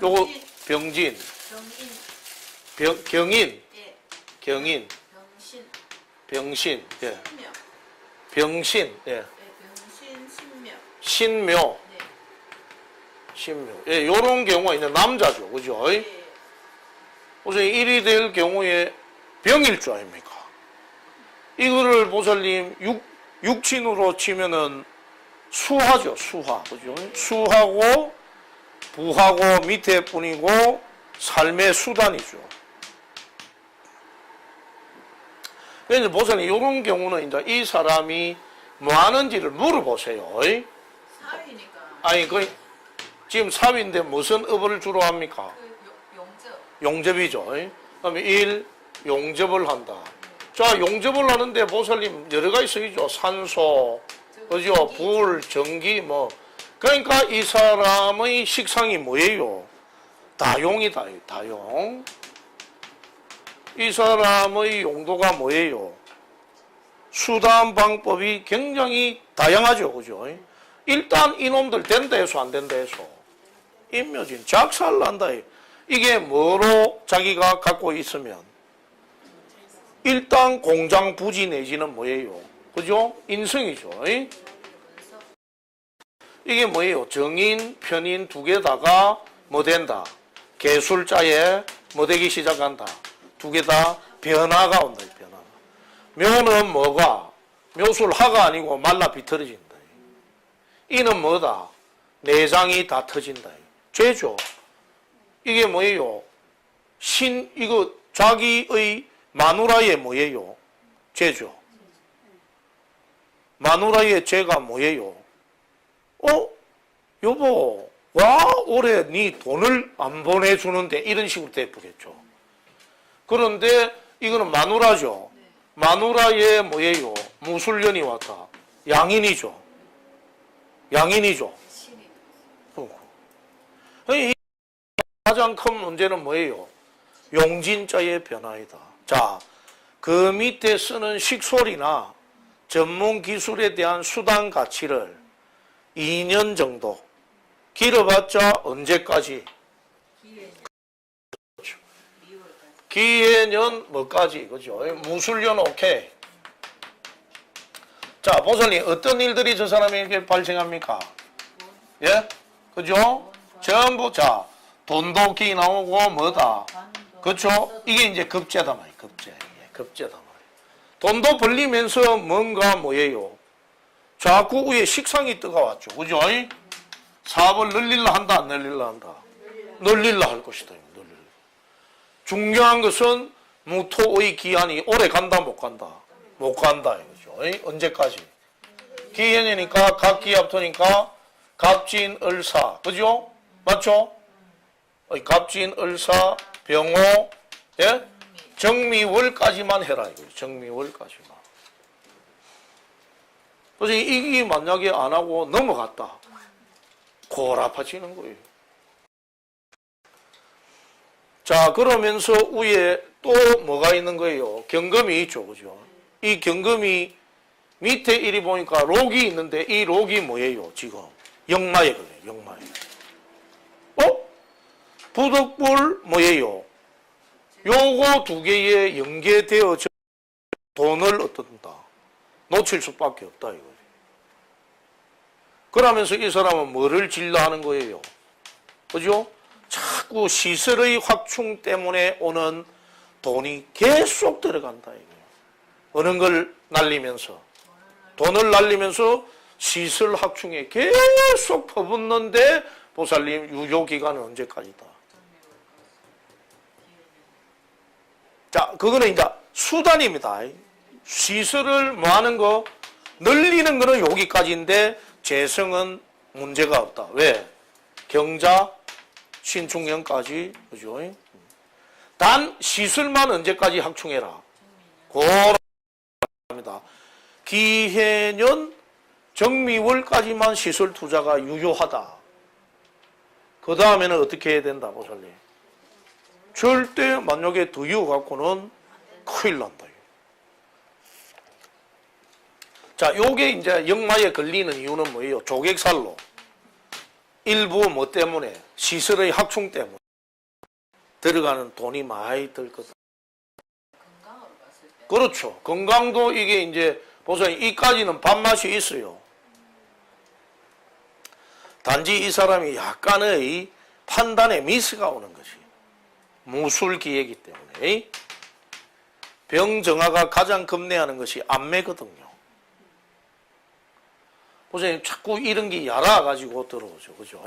요거 병진. 경인. 예. 경인. 병신. 병신. 예. 신묘. 병신. 예. 예, 병신, 신묘. 신묘. 네. 신묘. 예, 요런 경우가 있는 남자죠. 그죠? 예. 우선 일이 될 경우에 병일 줄 아닙니까? 이거를 보살님 육친으로 치면은 수하죠. 수하. 그죠? 수하고 부하고 밑에 뿐이고 삶의 수단이죠. 그래서 보살님 이런 경우는 이제 이 사람이 뭐 하는지를 물어보세요. 사위니까. 아니 지금 사위인데 무슨 업을 주로 합니까? 용접. 용접이죠. 그다음에 일 용접을 한다. 자, 용접을 하는데 보살님 여러 가지 있죠. 산소, 그죠? 불, 전기 뭐. 그러니까 이 사람의 식상이 뭐예요? 다용이다. 다용. 이 사람의 용도가 뭐예요? 수단 방법이 굉장히 다양하죠. 그죠? 일단 이놈들 된다 해서 안 된다 해서 인묘진 작살난다. 이게 뭐로 자기가 갖고 있으면 일단 공장 부지 내지는 뭐예요? 그죠? 인성이죠. 이게 뭐예요? 정인, 편인 두 개다가 뭐 된다? 개술자에 뭐 되기 시작한다? 두 개 다 변화가 온다. 변화. 묘는 뭐가? 묘술하가 아니고 말라 비틀어진다. 이는 뭐다? 내장이 다 터진다. 죄죠. 이게 뭐예요? 이거 자기의 마누라의 뭐예요? 죄죠. 마누라의 죄가 뭐예요? 여보, 와, 올해 네 돈을 안 보내주는데 이런 식으로 대프겠죠. 그런데 이거는 마누라죠. 마누라의 뭐예요? 무술년이 왔다. 양인이죠. 양인이죠. 이 가장 큰 문제는 뭐예요? 용진자의 변화이다. 자, 그 밑에 쓰는 식솔이나 전문 기술에 대한 수단 가치를 2년 정도 길어봤자 언제까지? 기해년 뭐까지? 그죠? 무술년 오케이. 자, 보살님 어떤 일들이 저 사람에게 발생합니까? 예? 그죠? 전부 자 돈도끼 나오고 뭐다? 그렇죠? 이게 이제 급제다 말이에요. 급제. 급제다 말이에요. 돈도 벌리면서 뭔가 뭐예요? 자꾸 위에 식상이 뜨거웠죠. 그죠? 사업을 늘릴라 한다, 안 늘릴라 한다? 늘릴라 할 것이다. 늘릴라. 중요한 것은 무토의 기한이 오래 간다, 못 간다? 못 간다. 이거죠. 언제까지? 기해니까 갑기합토니까 갑진을사. 그죠? 맞죠? 갑진을사, 병호, 예? 정미월까지만 해라. 이거죠. 정미월까지만. 그래서 이게 만약에 안 하고 넘어갔다. 고라파지는 거예요. 자, 그러면서 위에 또 뭐가 있는 거예요? 경금이 있죠. 그죠? 이 경금이 밑에 이리 보니까 록이 있는데 이 록이 뭐예요? 지금 역마에 걸려요. 역마에. 부득불 뭐예요? 요거 두 개에 연계되어져 돈을 얻는다. 놓칠 수밖에 없다 이거지. 그러면서 이 사람은 뭐를 질러 하는 거예요? 그죠? 자꾸 시설의 확충 때문에 오는 돈이 계속 들어간다 이거예요. 어느 걸 날리면서 돈을 날리면서 시설 확충에 계속 퍼붓는데 보살님 유효 기간은 언제까지다? 자, 그거는 이제 수단입니다. 시설을 뭐 하는 거, 늘리는 거는 여기까지인데, 재성은 문제가 없다. 왜? 경자, 신중년까지, 그죠? 단, 시설만 언제까지 확충해라? 고랍니다. 기해년, 정미월까지만 시설 투자가 유효하다. 그 다음에는 어떻게 해야 된다, 보살님? 절대 만약에 더 이어갖고는 큰일 난다. 자, 요게 이제 역마에 걸리는 이유는 뭐예요? 조객살로. 일부 뭐 때문에 시설의 확충 때문에 들어가는 돈이 많이 들거든. 건강으로 봤을 때. 그렇죠. 건강도 이게 이제 보세요. 이까지는 밥맛이 있어요. 단지 이 사람이 약간의 판단에 미스가 오는 것이 무술기이기 때문에 병 정화가 가장 급내하는 것이 안매거든요. 보세요. 자꾸 이런 게 얇아가지고 들어오죠. 그죠?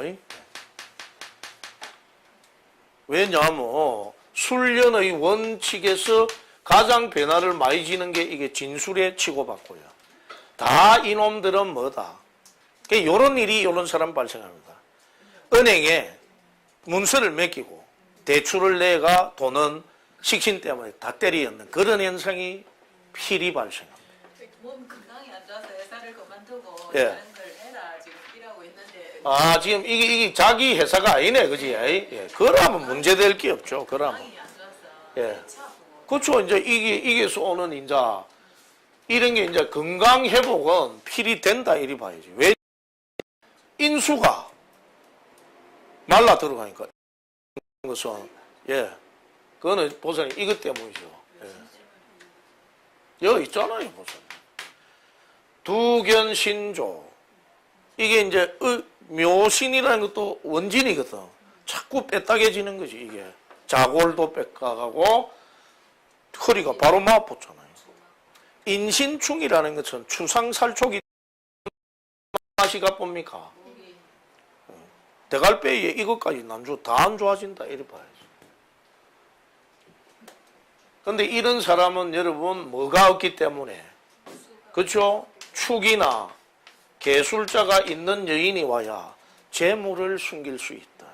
왜냐하면 술련의 원칙에서 가장 변화를 많이 지는 게 이게 진술에 치고받고요. 다 이놈들은 뭐다? 이런 일이 이런 사람 발생합니다. 은행에 문서를 맡기고 대출을 내가 돈은 식신 때문에 다 때리었는 그런 현상이 필히 발생합니다. 몸 건강이 안 좋아서 회사를 그만두고 예. 다른 걸 해라 지금 일하고 있는데 아, 지금 이게 자기 회사가 아니네, 그지? 예. 그러면 문제될 게 없죠. 그러면. 건강이 안 좋아서 예. 차 아프고 그렇죠. 이제 이게서 오는 이제 이런 게 이제 건강 회복은 필히 된다 이리 봐야지. 왜? 인수가 말라 들어가니까 것은 그거는 보세요. 이것 때문이죠. 여기 있잖아요, 보세요. 두견신조 이게 이제 묘신이라는 것도 원진이거든. 자꾸 빼딱해지는 거지 이게. 자골도 뺏가가고 허리가 바로 맞붙잖아요. 인신충이라는 것은 추상살촉이 맛이 가쁩니까? 대갈배에 이것까지 남주 다 안 좋아진다 이래 봐야지. 근데 이런 사람은 여러분 뭐가 없기 때문에 그렇죠? 축이나 계술자가 있는 여인이 와야 재물을 숨길 수 있다.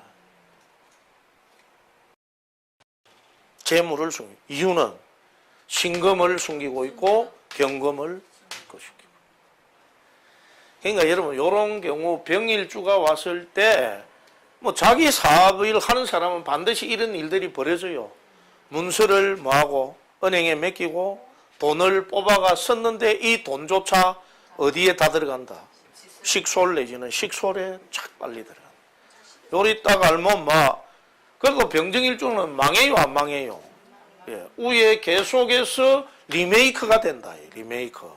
재물을 숨기. 이유는 신금을 숨기고 있고 경금을 숨기고 있고. 그러니까 여러분 이런 경우 병일주가 왔을 때 뭐 자기 사업을 하는 사람은 반드시 이런 일들이 벌어져요. 문서를 뭐하고 은행에 맡기고 돈을 뽑아가 썼는데 이 돈조차 어디에 다 들어간다. 식솔 내지는 식솔에 착 빨리 들어간다. 요리 딱 알면 그리고 병정일주는 망해요 안 망해요? 예. 위에 계속해서 리메이크가 된다. 리메이크.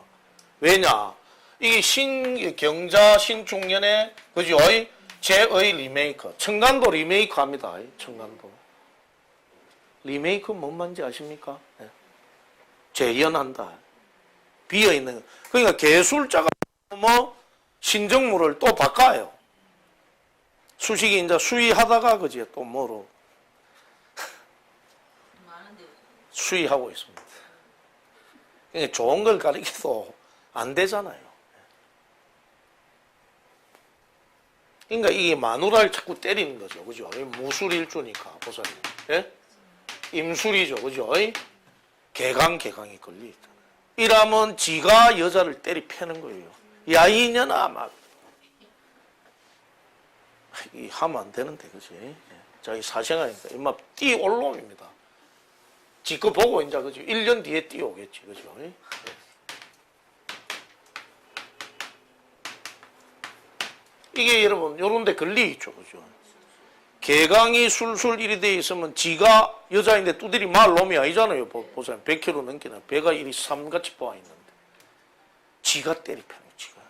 왜냐? 이게 경자 신중년의 그죠? 제의 리메이크. 청간도 리메이크 합니다. 청간도. 리메이크 뭔 말인지 아십니까? 네. 재현한다. 비어있는. 그러니까 계술자가 뭐 신정물을 또 바꿔요. 수식이 이제 수의하다가 그지 또 뭐로 수의하고 있습니다. 그러니까 좋은 걸 가르쳐도 안 되잖아요. 그러니까 이게 마누라를 자꾸 때리는 거죠. 그죠? 무술일주니까, 보세요. 예? 임술이죠. 그죠? 개강이 걸려 있잖아요. 이러면 지가 여자를 때리 패는 거예요. 야, 이년아, 막. 이 하면 안 되는데, 그지? 자기 사생활이니까. 이마 뛰 올놈입니다. 지거 보고 이제, 그죠? 1년 뒤에 뛰어오겠지. 그죠? 이게 여러분 요런 데 걸려 있죠. 그죠? 개강이 술술 이리 돼 있으면 지가 여자인데 두들이 말 놈이 아니잖아요. 보세요. 100kg 넘기는 배가 이리 삼같이 뽑아 있는데 지가 때리 패는 지가.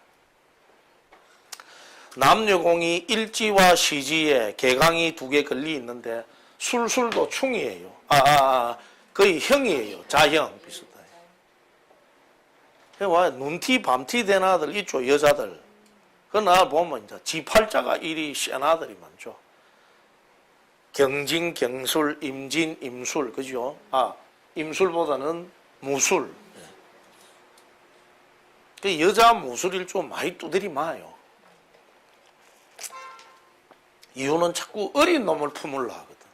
남녀공이 일지와 시지에 개강이 2개 걸려 있는데 술술도 충이에요. 거의 형이에요. 자형 비슷해. 와 눈티 밤티 된 아들 있죠. 여자들. 그나 보면 이제 지팔자가 이리 센 아들이 많죠. 경진, 경술, 임진, 임술, 그죠? 임술보다는 무술. 그 여자 무술일 좀 많이 두들이 많아요. 이유는 자꾸 어린 놈을 품으려 하거든.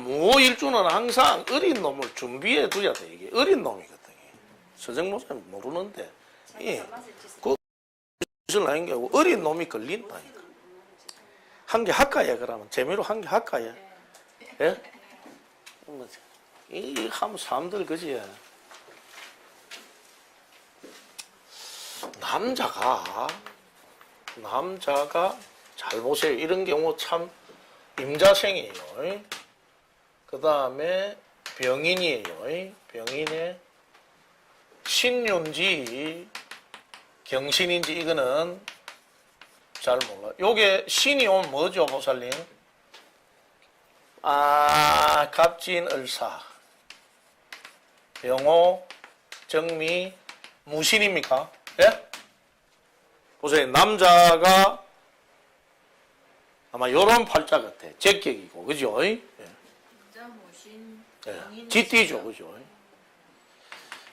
무일주는 항상 어린 놈을 준비해 두야 돼. 이게 어린 놈이거든. 서정모사는 모르는데. 짓을 하는 게 아니고 어린 놈이 걸린다니까. 한 개 할까요? 그러면 재미로 한 개 할까요? 예? 이 하면 사람들 그지? 남자가 남자가 잘 보세요. 이런 경우 참 임자생이에요. 그 다음에 병인이에요. 병인의 신유인지 경신인지 이거는 잘 몰라. 요게 신이 오면 뭐죠, 보살님? 갑진을사. 병호, 정미, 무신입니까? 예? 보세요. 남자가 아마 요런 팔자 같아. 제격이고, 그죠? 예. 무신 예. 쥐띠죠, 그죠?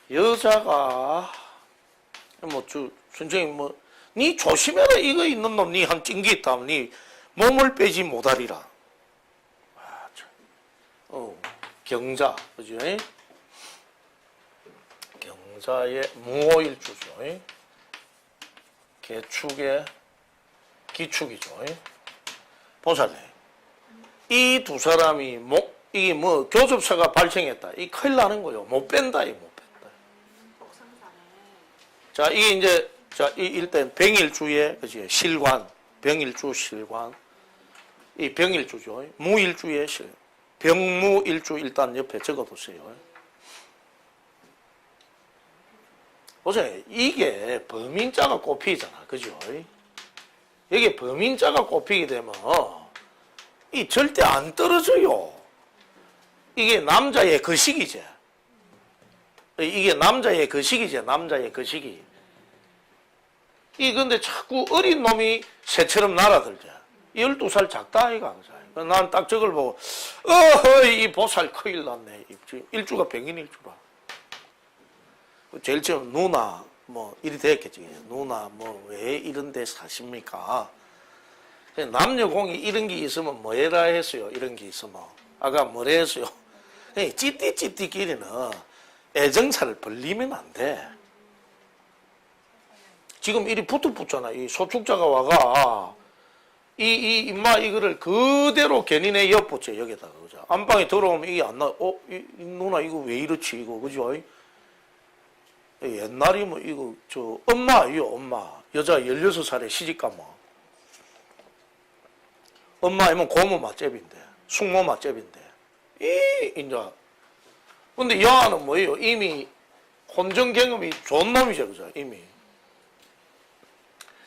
여자가 선생님 니 조심해라 이거 있는 놈 니 한 찡기 있다면 니 몸을 빼지 못하리라. 경자, 그죠? 경자의 무오일주죠. 개축의 기축이죠. 보살님, 이 두 사람이 이게 교접사가 발생했다. 이 큰일 나는 거요. 못 뺀다, 이 못 뺀다. 자, 이게 이제 일단 병일주의 그지 실관, 병일주 실관, 이 병일주죠. 무일주의 실, 병무일주 일단 옆에 적어두세요. 보세요. 이게 범인자가 꼽히잖아. 그죠? 이게 범인자가 꼽히게 되면 이 절대 안 떨어져요. 이게 남자의 거식이지. 이게 남자의 거식이지. 남자의 거식이. 근데 자꾸 어린 놈이 새처럼 날아들죠. 12살 작다 아이가. 난 딱 저걸 보고 이 보살 큰일 났네. 일주가 병인일주라. 제일 처음 누나 이리 됐겠지. 누나 왜 이런 데 사십니까? 남녀공이 이런 게 있으면 뭐해라 했어요. 이런 게 있으면 아까 뭐라 했어요. 찌띠끼리는 애정사를 벌리면 안 돼. 지금 이리 붙어붙잖아. 이 소축자가 와가 임마 이거를 그대로 견인해 엿붙여 여기다가 그죠. 안방에 들어오면 이게 안 나. 이 누나 이거 왜 이렇지 이거 그죠? 옛날이면 이거 엄마 여자 16살에 시집가면 엄마이면 고모 맛집인데 숙모 맛집인데 이제 근데 여아는 뭐예요? 이미 혼전 경험이 좋은 놈이죠, 그죠? 이미.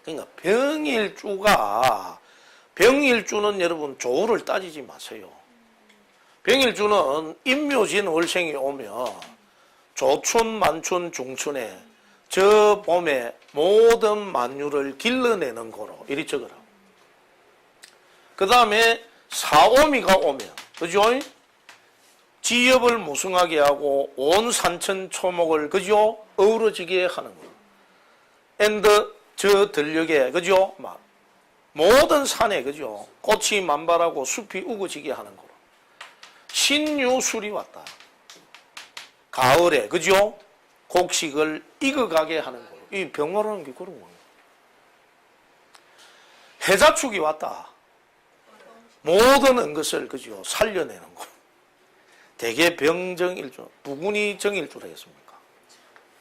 그러니까 병일주는 여러분 조우를 따지지 마세요. 병일주는 임묘진 월생이 오면 조춘, 만춘, 중춘에 저 봄에 모든 만유를 길러내는 거로 이리 적어라. 그 다음에 사오미가 오면 그죠? 지엽을 무성하게 하고 온 산천 초목을 그죠? 어우러지게 하는 거. 앤드 저 들녘에 그죠? 막 모든 산에 그죠? 꽃이 만발하고 숲이 우거지게 하는 거로. 신유술이 왔다. 가을에 그죠? 곡식을 익어가게 하는 거로. 이 병화라는 게 그런 거예요. 해자축이 왔다. 모든 것을 그죠? 살려내는 거. 대개 병정일주, 부군이 정일주라 했습니까?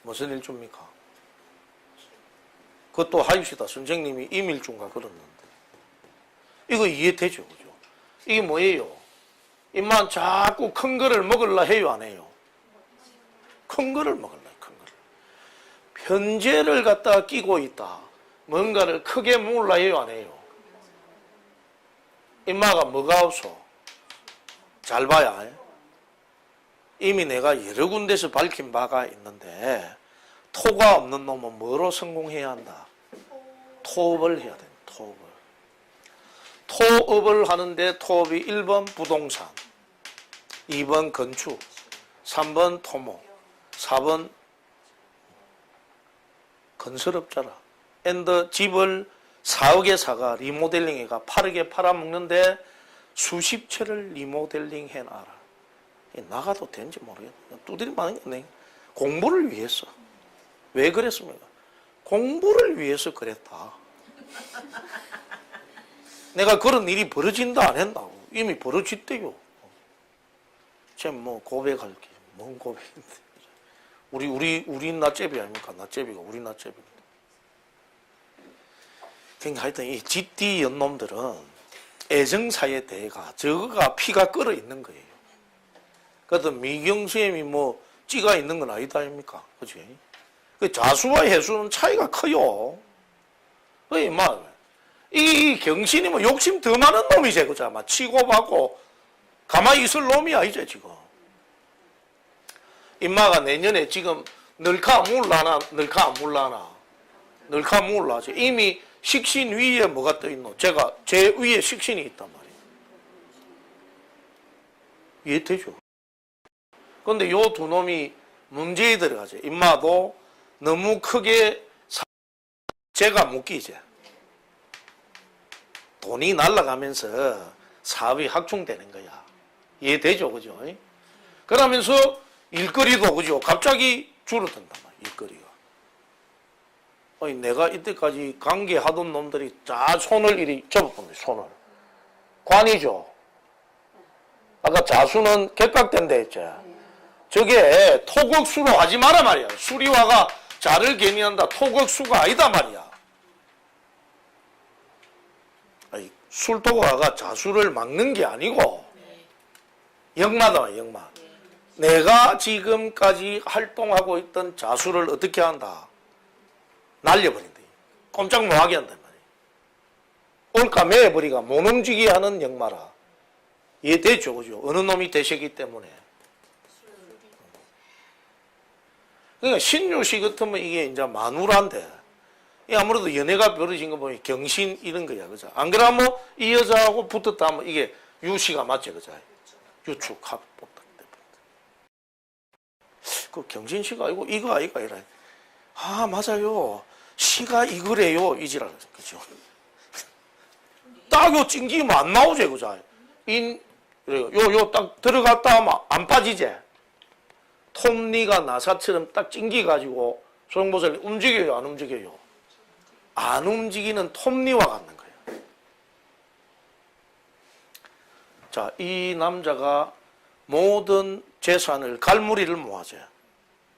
무슨 일주입니까? 그것도 하입시다. 선생님이 임일주인가 그랬는데. 이거 이해되죠? 그죠? 이게 뭐예요? 임만 자꾸 큰 거를 먹으려 해요, 안 해요? 큰 거를 먹으려, 큰 거를. 편제를 갖다가 끼고 있다. 뭔가를 크게 먹으려 해요, 안 해요? 임마가 뭐가 없어? 잘 봐야 해. 이미 내가 여러 군데서 밝힌 바가 있는데 토가 없는 놈은 뭐로 성공해야 한다? 토업을 해야 돼. 토업을. 토업을 하는데 토업이 1번 부동산, 2번 건축, 3번 토목, 4번 건설업자라. 앤더 집을 4억에 사가 리모델링해가 8억에 팔아먹는데 수십 채를 리모델링 해놔라. 나가도 되는지 모르겠네. 두드리 맞는 거네. 공부를 위해서. 왜 그랬습니까? 공부를 위해서 그랬다. 내가 그런 일이 벌어진다 안 했다고. 이미 벌어졌대요. 쟤 고백할 게, 뭔 고백인데. 우리 나째비 아닙니까? 나째비가 우리 나째비인데. 그러니까 하여튼 이 GT 연놈들은 애정사의 대가 저거가 피가 끓어 있는 거예요. 그래도 미경수님이 뭐 찌가 있는 건 아니다 아닙니까? 그치? 그 자수와 해수는 차이가 커요. 그게 이 경신이 뭐 욕심 더 많은 놈이지, 그죠? 막 치고 받고 가만히 있을 놈이 아니지, 지금. 임마가 내년에 지금 널카 물라나, 널카 안 물라나. 널카 물라지. 이미 식신 위에 뭐가 떠 있노? 제 위에 식신이 있단 말이에요. 이해되죠? 근데 요 두 놈이 문제에 들어가죠. 임마도 너무 크게 제가 묶이지. 돈이 날아가면서 사업이 확충되는 거야. 이해되죠? 그죠? 그러면서 일거리도, 그죠? 갑자기 줄어든단 말이야, 일거리가. 아니, 내가 이때까지 관계하던 놈들이 다 손을 이리 접어봅니다, 손을. 관이죠. 아까 자수는 객각된다 했죠. 저게 토극수로 하지 마라 말이야. 수리화가 자를 개미한다. 토극수가 아니다 말이야. 아니, 술토가가 자수를 막는 게 아니고 역마다 역마. 내가 지금까지 활동하고 있던 자수를 어떻게 한다? 날려버린다. 꼼짝 못하게 한단 말이야. 올까 매버리가 못 움직이게 하는 역마라. 이해됐죠? 그죠? 어느 놈이 대세기 때문에. 그러니까 신유씨 같으면 이게 이제 마누라인데, 아무래도 연애가 벌어진 거 보면 경신 이런 거야, 그죠? 안 그러면 이 여자하고 붙었다 하면 이게 유씨가 맞지, 그죠? 유축, 합, 복닥, 그 경신씨가 아니고 이거 아이가 이래. 아, 맞아요. 시가 이거래요. 이지랄, 그죠? 딱 요 찡기면 안 나오지, 그죠? 요 딱 들어갔다 하면 안 빠지지? 톱니가 나사처럼 딱 찡기가지고 소용보살님 움직여요, 안 움직여요? 안 움직이는 톱니와 같는 거예요. 자, 이 남자가 모든 재산을 갈무리를 모아줘.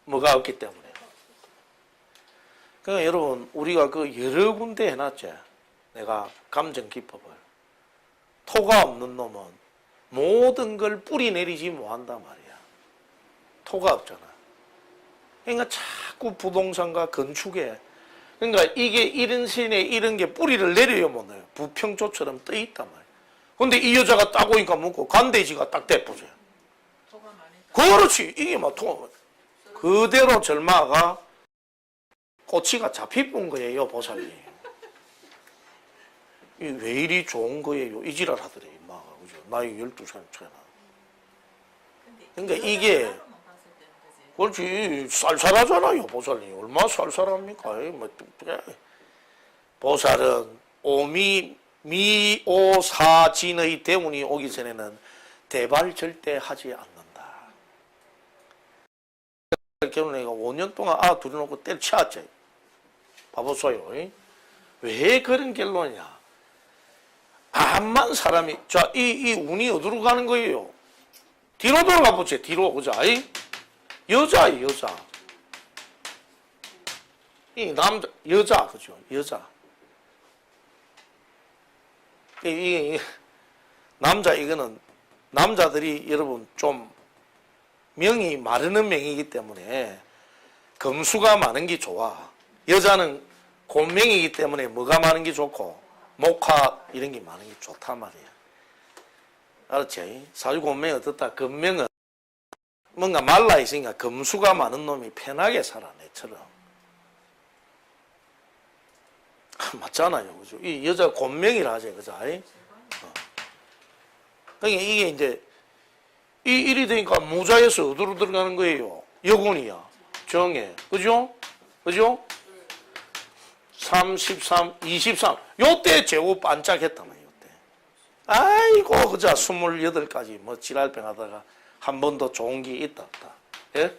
뭐가 없기 때문에. 그러니까 여러분, 우리가 그 여러 군데 해놨죠. 내가 감정 기법을. 토가 없는 놈은 모든 걸 뿌리 내리지 못한단 말이야. 토가 없잖아. 그러니까 자꾸 부동산과 건축에, 그러니까 이게 이런 신에 이런 게 뿌리를 내려야 못 내요. 부평조처럼 떠 있단 말이야. 근데 이 여자가 딱 오니까 묻고 간대지가 딱 대포져. 그렇지. 이게 막 토가 그대로 절마가 꼬치가 잡히본 거예요, 보살님. 왜 이리 좋은 거예요? 이 지랄 하더래, 임마가. 그죠? 나이 12살 차이나. 그러니까 이게, 그렇지. 쌀쌀하잖아요, 보살님. 얼마나 쌀쌀합니까? 보살은 미오사진의 대운이 오기 전에는 대발 절대 하지 않는다. 결혼해가 5년 동안 둘이 놓고 때려치웠지. 봐보소요. 왜 그런 결론이냐? 암만 사람이, 자, 이 운이 어디로 가는 거예요? 뒤로 돌아가 보지, 뒤로, 그죠? 여자예요, 여자. 이 남자, 여자, 그죠? 여자. 남자, 이거는, 남자들이 여러분 좀 명이 마르는 명이기 때문에 금수가 많은 게 좋아. 여자는 곤명이기 때문에 뭐가 많은 게 좋고, 목화 이런 게 많은 게 좋단 말이야. 알았지? 사주곤명이 어떻다? 금명은 뭔가 말라있으니까 금수가 많은 놈이 편하게 살아, 내처럼. 맞잖아요, 그죠? 이 여자 곤명이라 하지, 그죠? 그러니까 이게 이제, 일이 되니까 무자에서 어디로 들어가는 거예요? 여군이야. 정해. 그죠? 그죠? 33, 23. 요때 제우 반짝했단 말이에요, 요때. 아이고, 그자 28가지 뭐 지랄병 하다가 한 번도 좋은 게 있다, 없다. 예?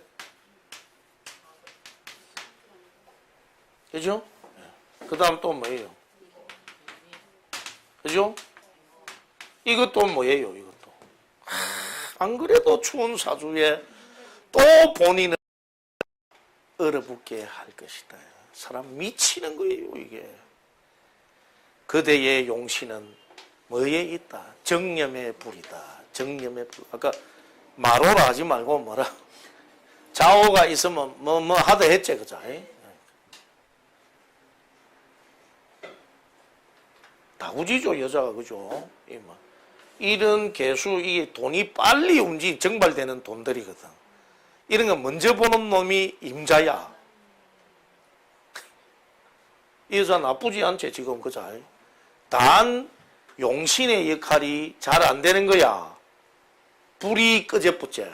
그죠? 예. 그 다음 또 뭐예요? 그죠? 이것도 뭐예요, 이것도. 안 그래도 추운 사주에 또 본인을 얼어붙게 할 것이다. 사람 미치는 거예요, 이게. 그대의 용신은 뭐에 있다? 정념의 불이다. 정념의 불. 아까 마로라 하지 말고 뭐라? 좌우가 있으면 뭐 하다 했지, 그죠? 다구지죠, 여자가, 그죠? 이런 개수, 이게 돈이 빨리 증발되는 돈들이거든. 이런 거 먼저 보는 놈이 임자야. 이 여자 나쁘지 않지, 지금, 그죠? 단, 용신의 역할이 잘 안 되는 거야. 불이 꺼져붙지.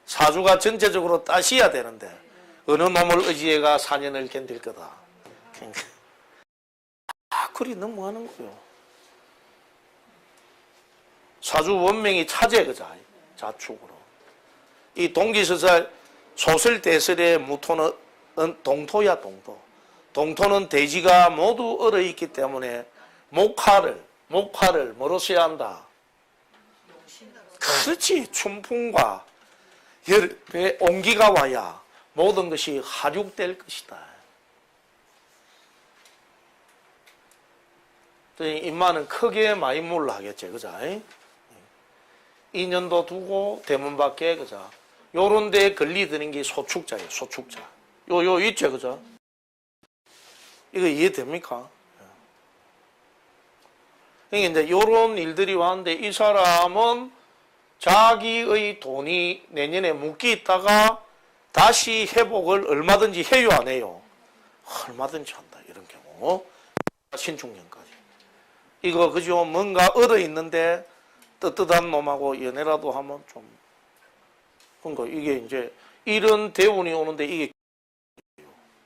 사주가 전체적으로 따셔야 되는데, 어느 놈을 의지해가 4년을 견딜 거다. 그러니까. 그리 너무 하는 거요. 사주 원명이 차제, 그자, 자축으로. 이 동기서설, 소설대설의 무토는 동토야, 동토. 동토는 대지가 모두 얼어있기 때문에 목화를 뭐로 써야 한다? 그렇지. 춘풍과 열배 온기가 와야 모든 것이 하륙될 것이다. 인마는 크게 많이 몰라 하겠지, 그자? 인연도 두고 대문 밖에, 그자? 요런 데 걸리드는 게 소축자예요, 소축자. 요 있죠, 그자? 이거 이해됩니까? 그러니까 이제 요런 일들이 왔는데 이 사람은 자기의 돈이 내년에 묶여 있다가 다시 회복을 얼마든지 해요, 안 해요? 얼마든지 한다, 이런 경우. 신축년까지. 이거, 그죠? 뭔가 얻어 있는데 떳떳한 놈하고 연애라도 하면 좀. 그러니까 이게 이제 이런 대운이 오는데 이게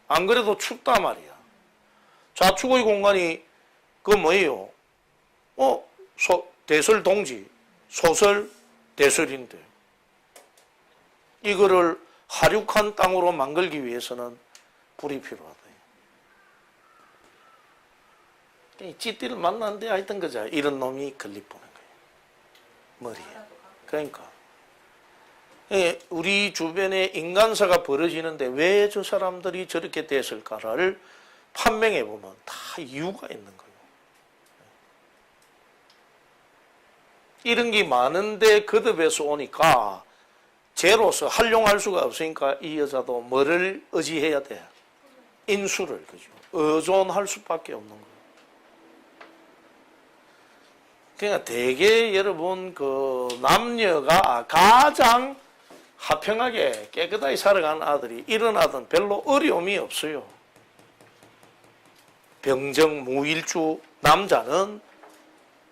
안 그래도 춥단 말이야. 좌축의 공간이 그 뭐예요? 대설 동지, 소설 대설인데 이거를 하륙한 땅으로 만들기 위해서는 불이 필요하다. 찌띠를 만났는데 하여튼 그자 이런 놈이 걸리보는 거예요. 머리에. 그러니까 우리 주변에 인간사가 벌어지는데 왜 저 사람들이 저렇게 됐을까를 판명해 보면 다 이유가 있는 거예요. 이런 게 많은데 거듭해서 오니까 죄로서 활용할 수가 없으니까 이 여자도 뭐를 의지해야 돼? 인수를, 그죠? 의존할 수밖에 없는 거예요. 그러니까 대개 여러분 그 남녀가 가장 화평하게 깨끗하게 살아가는 아들이 이런 아들은 별로 어려움이 없어요. 병정 무일주 남자는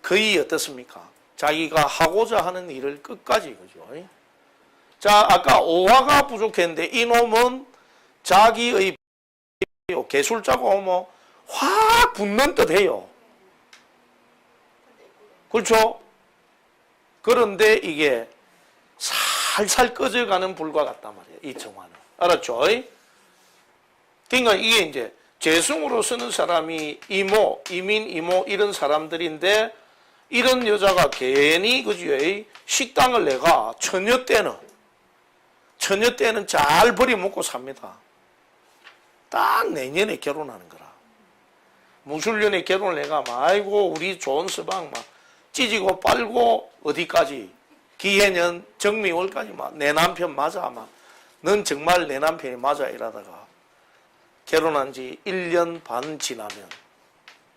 거의 어떻습니까? 자기가 하고자 하는 일을 끝까지, 그죠? 자, 아까 오화가 부족했는데 이놈은 자기의 개술자가 오면 확 붙는 듯 해요. 그렇죠? 그런데 이게 살살 꺼져가는 불과 같단 말이에요. 이 정화는. 알았죠? 그러니까 이게 이제 재성으로 쓰는 사람이 이모, 이민, 이모 이런 사람들인데 이런 여자가 괜히 그죠? 식당을 내가 처녀 때는 잘 버려먹고 삽니다. 딱 내년에 결혼하는 거라. 무술년에 결혼을 해가 아이고 우리 좋은 서방 막 찢고 빨고 어디까지 기해년 정미월까지 막 내 남편 맞아 막 넌 정말 내 남편이 맞아 이러다가 결혼한 지 1년 반 지나면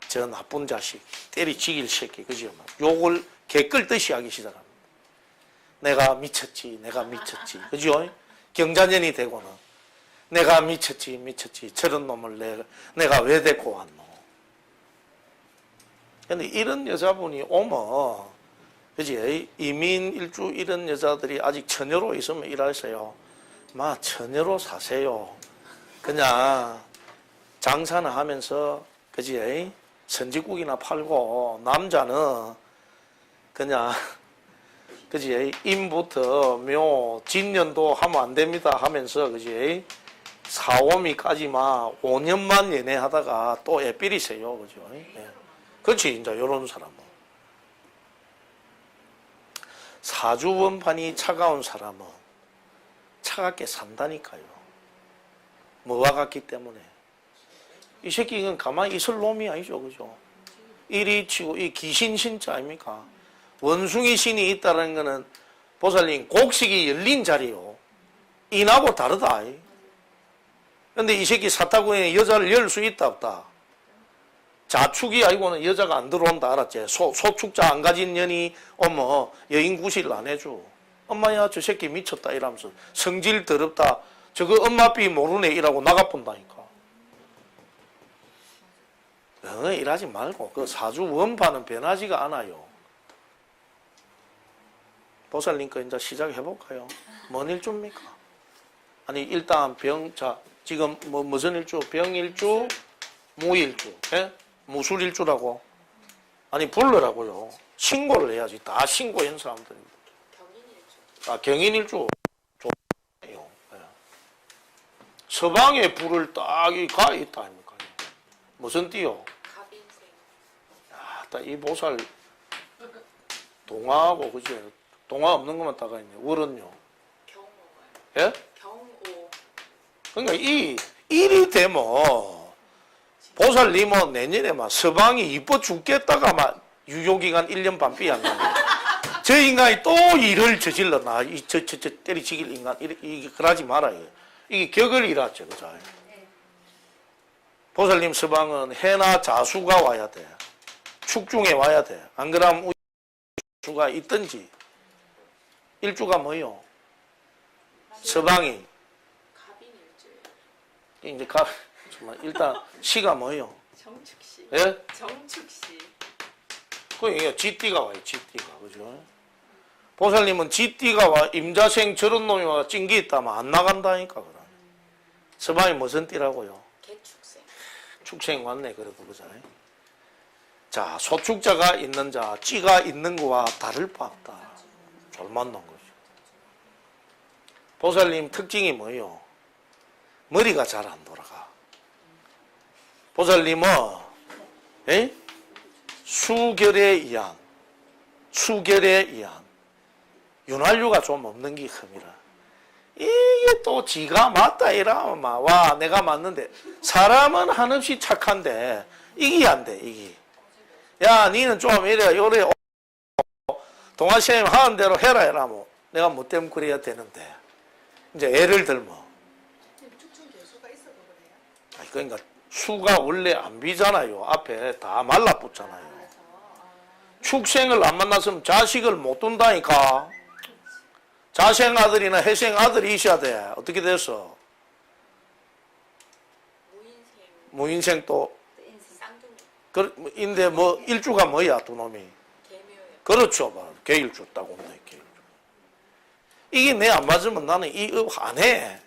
저 나쁜 자식 때리치길 새끼 그죠? 막 욕을 개끌듯이 하기 시작합니다. 내가 미쳤지 그죠? 경자년이 되고는 내가 미쳤지 저런 놈을 내가 왜 데리고 왔노. 근데 이런 여자분이 오면 그지? 이민 일주 이런 여자들이 아직 처녀로 있으면 일하세요. 마 처녀로 사세요. 그냥 장사나 하면서 그지? 선지국이나 팔고 남자는 그냥 그지? 임부터 묘 진년도 하면 안 됩니다 하면서 그지? 사오미까지만 5년만 연애하다가 또 애삐리세요. 그죠? 네. 그렇지, 이제 요런 사람은. 사주원판이 차가운 사람은 차갑게 산다니까요. 뭐와 같기 때문에. 이 새끼 이건 가만히 있을 놈이 아니죠. 그죠? 이리 치고 이 귀신 신자 아닙니까? 원숭이 신이 있다는 거는 보살님 곡식이 열린 자리요. 인하고 다르다. 근데 이 새끼 사타구니에 여자를 열 수 있다 없다? 자축이 아니고는 여자가 안 들어온다 알았지? 소축자 안 가진 년이 오면 여인 구실 안 해줘. 엄마야 저 새끼 미쳤다 이러면서 성질 더럽다. 저거 엄마비 모르네 이라고 나가본다니까. 일하지 말고 그 사주 원판은 변하지가 않아요. 보살님 거 이제 시작해볼까요? 뭔 일주입니까? 아니 일단 자 지금 무슨 일주? 병일주, 무일주, 예? 무술일주라고? 아니 불러라고요. 신고를 해야지. 다 신고한 사람들입니다. 경인일주. 좋네요. 예. 서방에 불을 딱이 가 있다 아닙니까? 무슨 띠요? 이 보살 동화하고 그죠? 동화 없는 것만 다가 있네. 월은요. 경오가. 예? 경오. 그러니까 이 일이 되면 보살님은 내년에 막 서방이 이뻐 죽겠다가 막 유효기간 1년 반 삐약나. 저 인간이 또 일을 저질러 나. 저 때리치길 인간 이게 그러지 말아요. 이게 격을 잃었죠, 그죠? 보살님 서방은 해나 자수가 와야 돼. 축중에 와야 돼. 안 그러면 수가 있든지. 일주가 뭐요? 서방이. 이제 일단 시가 뭐요? 정축시. 예? 정축시. 그 쥐띠가 와요. 쥐띠가 그죠? 보살님은 쥐띠가 와 임자생 저런 놈이 와 찡기 있다면 안 나간다니까 그럼. 서방이 무슨 띠라고요? 개축생. 축생 왔네 그래도 그잖아요. 자 소축자가 있는 자 찌가 있는 거와 다를 바 없다. 졸만난 거죠. 보살님 특징이 뭐예요? 머리가 잘 안 돌아가. 보살님은 수결에 의한 윤활유가 좀 없는 게 흠이라. 이게 또 지가 맞다 이러면 막 와 내가 맞는데 사람은 한없이 착한데 이게 안 돼 이게. 야 니는 좀 이래 요래 동아시아님 하는 대로 해라 이러면 내가 뭐 때문에 그래야 되는데 이제 예를 들면 그러니까 수가 원래 안 비잖아요. 앞에 다 말라붙잖아요. 축생을 안 만났으면 자식을 못 둔다니까. 자생 아들이나 해생 아들이 있어야 돼. 어떻게 됐어? 무인생 또. 인데 뭐 일주가 뭐야 두 놈이? 그렇죠. 개일주 따고 온다. 개일주. 이게 내 안 맞으면 나는 이 업 안 해.